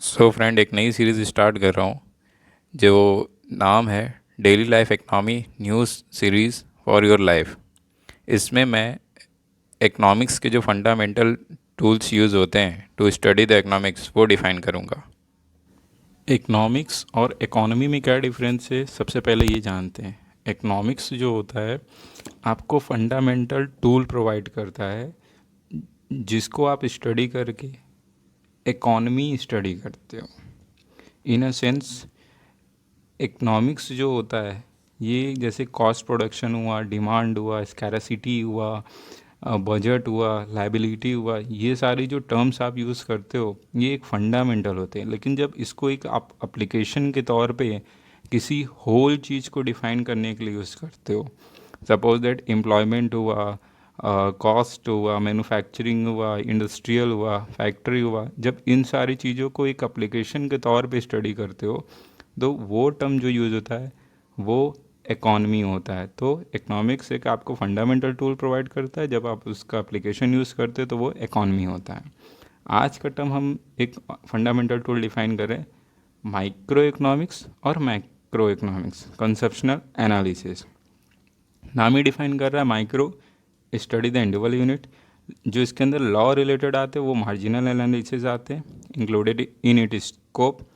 So friend, एक नई series start कर रहा हूँ जो नाम है daily life economy news series for your life. इसमें मैं इकनॉमिक्स के जो फंडामेंटल टूल्स यूज़ होते हैं टू स्टडी द इकनॉमिक्स वो डिफ़ाइन करूँगा। इकनॉमिक्स और इकोनॉमी में क्या डिफरेंस है, सबसे पहले ये जानते हैं। इकनॉमिक्स जो होता है आपको फंडामेंटल टूल प्रोवाइड करता है जिसको आप स्टडी करके इकोनॉमी स्टडी करते हो। इन अ सेंस इकनॉमिक्स जो होता है ये जैसे कॉस्ट प्रोडक्शन हुआ, डिमांड हुआ, स्कैरसिटी हुआ, बजट हुआ, लाइबिलिटी हुआ, ये सारी जो टर्म्स आप यूज़ करते हो ये एक फंडामेंटल होते हैं। लेकिन जब इसको एक आप एप्लीकेशन के तौर पे किसी होल चीज़ को डिफ़ाइन करने के लिए यूज़ करते हो, सपोज दैट एम्प्लॉयमेंट हुआ, कॉस्ट हुआ, मैन्युफैक्चरिंग हुआ, इंडस्ट्रियल हुआ, फैक्ट्री हुआ, जब इन सारी चीज़ों को एक एप्लीकेशन के तौर पे स्टडी करते हो तो वो टर्म जो यूज़ होता है वो इकॉनमी होता है। तो इकनॉमिक्स एक आपको फंडामेंटल टूल प्रोवाइड करता है, जब आप उसका एप्लीकेशन यूज़ करते हो तो वो इकॉनमी होता है। आज का टर्म हम एक फंडामेंटल टूल डिफाइन करें, माइक्रो इकनॉमिक्स और मैक्रो इकनॉमिक्स कंसेप्शनल एनालिसिस। नाम ही डिफाइन कर रहा है micro, study the individual unit. जो इसके अंदर लॉ रिलेटेड आते हैं वो मार्जिनल एनालिसिस आते हैं इंक्लूडेड इन इट स्कोप।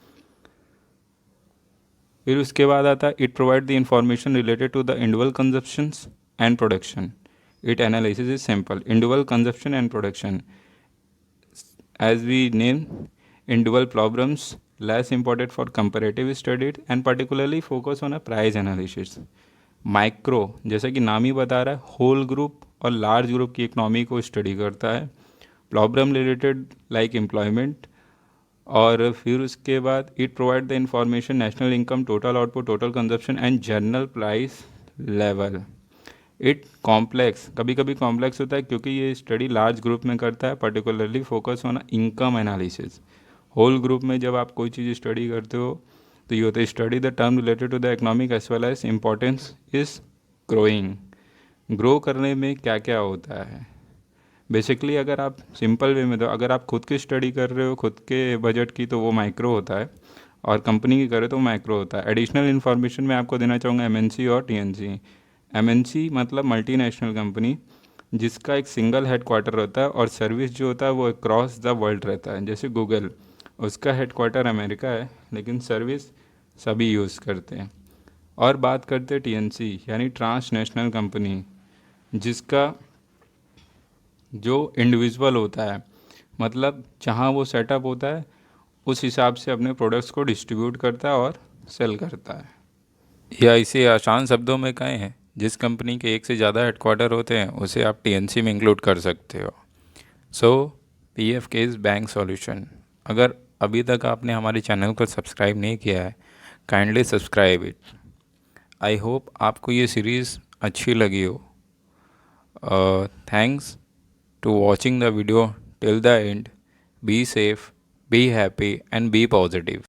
फिर उसके बाद आता है it provide the information related to the individual consumptions and production. It analysis is simple, individual consumption and production as we name individual problems less important for comparative studies and particularly focus on a price analysis. Micro जैसा कि नाम ही बता रहा है whole group और large group की economy को study करता है, प्रॉब्लम रिलेटेड लाइक एम्प्लॉयमेंट। और फिर उसके बाद it provide the information national income, total output, total consumption and general price level. It complex, कभी कभी कॉम्प्लेक्स होता है क्योंकि ये स्टडी लार्ज ग्रुप में करता है, particularly focus on income analysis. Whole group में जब आप कोई चीज़ स्टडी करते हो तो ये होता है study the term related to the economic as well as importance is growing. Grow करने में क्या क्या होता है बेसिकली, अगर आप सिंपल वे में, तो अगर आप खुद की स्टडी कर रहे हो खुद के बजट की तो वो माइक्रो होता है, और कंपनी की करे तो माइक्रो होता है। एडिशनल इन्फॉर्मेशन मैं आपको देना चाहूँगा एमएनसी और टीएनसी। एमएनसी मतलब मल्टीनेशनल कंपनी जिसका एक सिंगल हेडक्वार्टर होता है और सर्विस जो होता है वो अक्रॉस द वर्ल्ड रहता है। जैसे गूगल, उसका हेडक्वार्टर अमेरिका है लेकिन सर्विस सभी यूज़ करते हैं। और बात करते हैं टीएनसी यानी ट्रांसनेशनल कंपनी, जिसका जो इंडिविजुअल होता है, मतलब जहाँ वो सेटअप होता है उस हिसाब से अपने प्रोडक्ट्स को डिस्ट्रीब्यूट करता है और सेल करता है। या इसे आसान शब्दों में कहें हैं, जिस कंपनी के एक से ज़्यादा हेडक्वार्टर होते हैं उसे आप टीएनसी में इंक्लूड कर सकते हो। सो पीएफके इज़ बैंक सॉल्यूशन। अगर अभी तक आपने हमारे चैनल को सब्सक्राइब नहीं किया है, kindly subscribe it. I hope आपको ये सीरीज़ अच्छी लगी हो। Thanks to watching the video till the end. Be safe, be happy, and be positive.